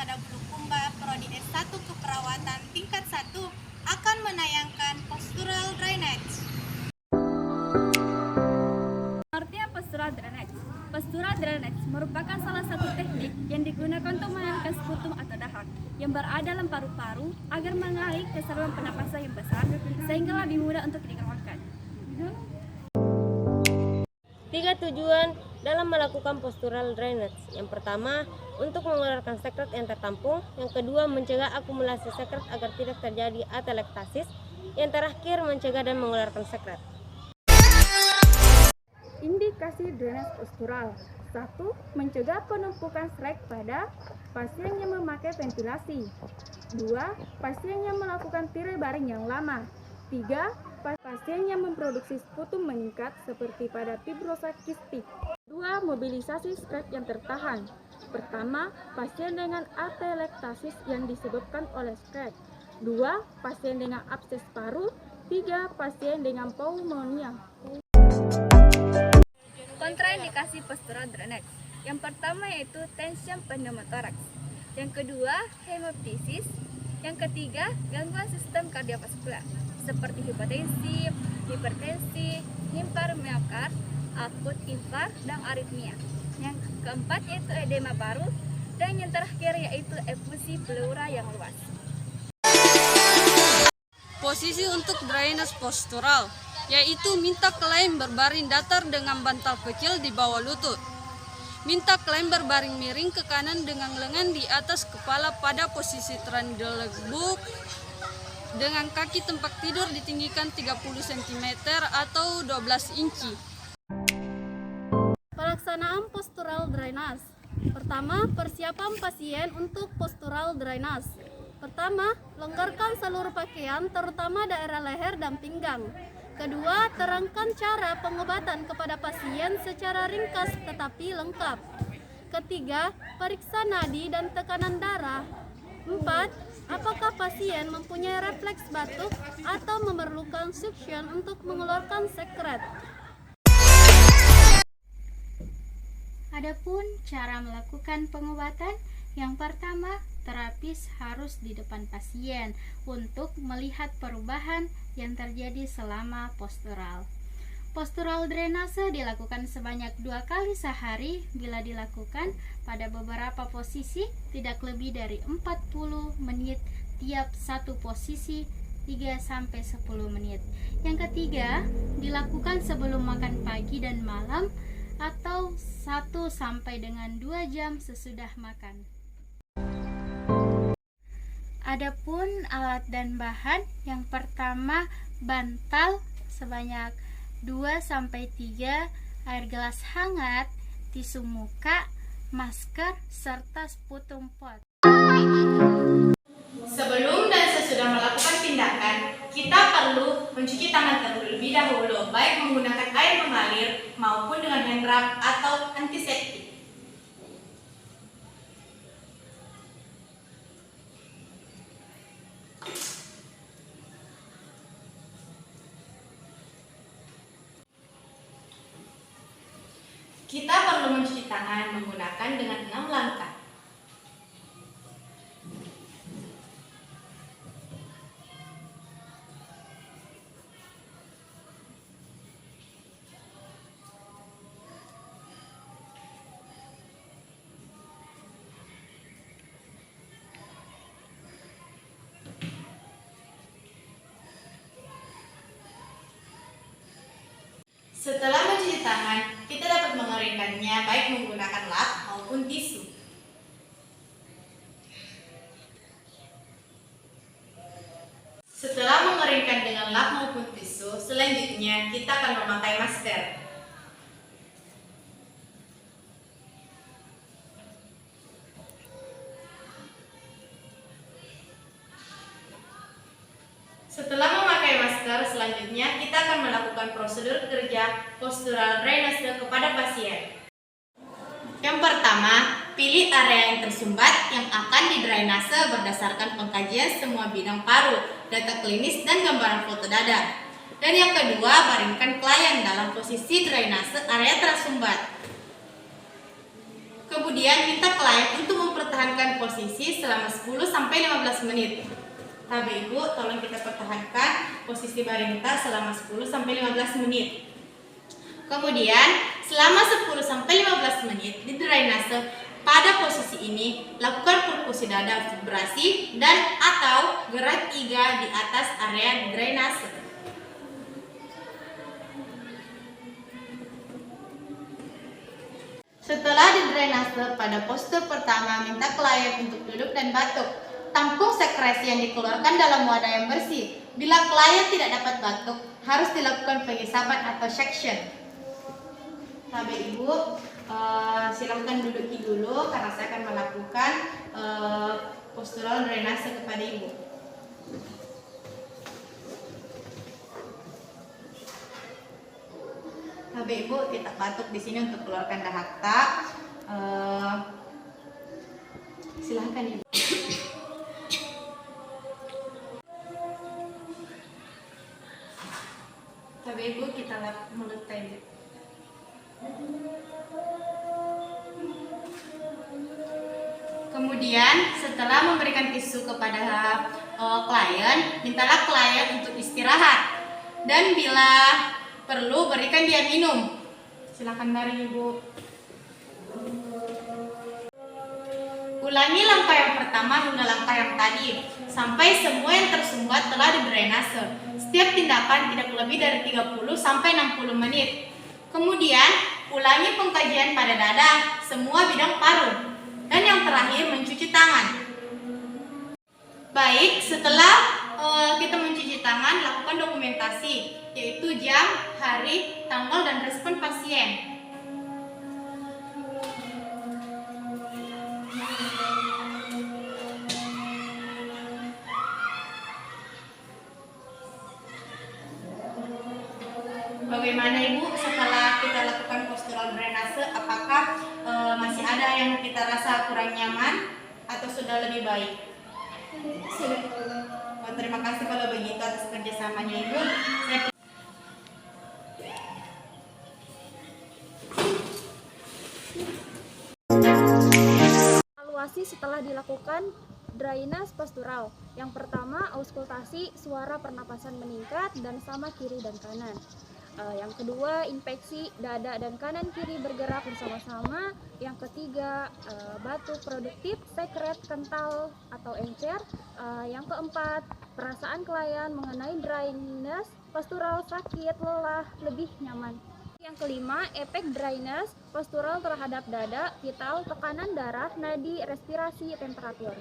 pada Bulukumba Prodi S1 Keperawatan tingkat 1 akan menayangkan postural drainage. Artinya postural drainage. Postural drainage merupakan salah satu teknik yang digunakan untuk mengangkat sputum atau dahak yang berada dalam paru-paru agar mengalir ke saluran pernapasan yang besar sehingga lebih mudah untuk dikeluarkan. 3 tujuan dalam melakukan postural drainage. Yang pertama, untuk mengeluarkan sekret yang tertampung. Yang kedua, mencegah akumulasi sekret agar tidak terjadi atelektasis. Yang terakhir, mencegah dan mengeluarkan sekret. Indikasi drainase postural. 1. Mencegah penumpukan sreg pada pasien yang memakai ventilasi. 2. Pasien yang melakukan tirai baring yang lama. 3. Pasien yang memproduksi sputum meningkat seperti pada fibrosa kistik. 2. Mobilisasi sreg yang tertahan. Pertama, pasien dengan atelektasis yang disebabkan oleh sreg. 2. Pasien dengan abses paru. 3. Pasien dengan pneumonia. Kontraindikasi postural drainage. Yang pertama yaitu tension pneumotoraks. Yang kedua, hemoptysis. Yang ketiga, gangguan sistem kardiovaskular seperti hipotensi, hipertensi, infark miokard, akut infark, dan aritmia. Yang keempat yaitu edema paru, dan yang terakhir yaitu efusi pleura yang luas. Posisi untuk drainase postural yaitu minta klaim berbaring datar dengan bantal kecil di bawah lutut. Minta klaim berbaring miring ke kanan dengan lengan di atas kepala pada posisi triangle legbook dengan kaki tempat tidur ditinggikan 30 cm atau 12 inci. Pelaksanaan postural drainase. Pertama, persiapan pasien untuk postural drainase. Pertama, longgarkan seluruh pakaian terutama daerah leher dan pinggang. Kedua, terangkan cara pengobatan kepada pasien secara ringkas tetapi lengkap. Ketiga, periksa nadi dan tekanan darah. 4. Apakah pasien mempunyai refleks batuk atau memerlukan suction untuk mengeluarkan sekret? Adapun cara melakukan pengobatan, yang pertama, terapis harus di depan pasien untuk melihat perubahan yang terjadi selama postural. Postural drainase dilakukan sebanyak 2 kali sehari bila dilakukan pada beberapa posisi tidak lebih dari 40 menit tiap satu posisi 3-10 menit. Yang ketiga, dilakukan sebelum makan pagi dan malam atau 1 sampai dengan 2 jam sesudah makan. Adapun alat dan bahan, yang pertama bantal sebanyak 2-3, air gelas hangat, tisu muka, masker, serta sputum pot. Sebelum dan sesudah melakukan tindakan, kita perlu mencuci tangan terlebih dahulu, baik menggunakan air mengalir maupun dengan hand rub atau antiseptik. Kita perlu mencuci tangan menggunakan dengan 6 langkah. Setelah mencuci tangan, kita dapat mengeringkannya baik menggunakan lap maupun tisu. Setelah mengeringkan dengan lap maupun tisu, selanjutnya kita akan memakai masker. Setelah memakai masker, selanjutnya kita akan melakukan prosedur kerja postural drainase kepada pasien. Yang pertama, pilih area yang tersumbat yang akan didrainase berdasarkan pengkajian semua bidang paru, data klinis, dan gambaran foto dada. Dan yang kedua, baringkan klien dalam posisi drainase area tersumbat. Kemudian minta klien untuk mempertahankan posisi selama 10-15 menit. Bapak Ibu, tolong kita pertahankan posisi baring kita selama 10-15 menit. Kemudian selama 10-15 menit di drainase pada posisi ini lakukan perkusi dada vibrasi dan atau gerak iga di atas area drainase. Setelah di drainase pada postur pertama, minta klien untuk duduk dan batuk. Tampung sekresi yang dikeluarkan dalam wadah yang bersih. Bila klien tidak dapat batuk, harus dilakukan penghisapan atau section. Bapak Ibu, silahkan duduki dulu karena saya akan melakukan postural drainase kepada Ibu. Bapak Ibu, kita batuk di sini untuk keluarkan dahakta. Silahkan Ibu. Bapak Ibu, kita lap mulut Ibu. Kemudian setelah memberikan tisu kepada klien, mintalah klien untuk istirahat. Dan bila perlu berikan dia minum. Silakan mari Ibu. Ulangi langkah yang pertama hingga langkah yang tadi sampai semua yang tersumbat telah didrainase. Setiap tindakan tidak lebih dari 30-60 menit. Kemudian ulangi pengkajian pada dada, semua bidang paru. Dan yang terakhir mencuci tangan. Baik, setelah kita mencuci tangan, lakukan dokumentasi, yaitu jam, hari, tanggal, dan respon pasien. Bagaimana Ibu setelah kita lakukan postural drainase, apakah masih ada yang kita rasa kurang nyaman atau sudah lebih baik? Terima kasih kalau begitu atas kerjasamanya Ibu. Evaluasi setelah dilakukan drainase postural. Yang pertama, auskultasi, suara pernapasan meningkat dan sama kiri dan kanan. Yang kedua, infeksi dada dan kanan kiri bergerak bersama-sama. Yang ketiga, batuk produktif, sekret kental atau encer. Yang keempat, perasaan klien mengenai drainase postural sakit, lelah, lebih nyaman. Yang kelima, efek drainase postural terhadap dada, vital, tekanan darah, nadi, respirasi, temperatur.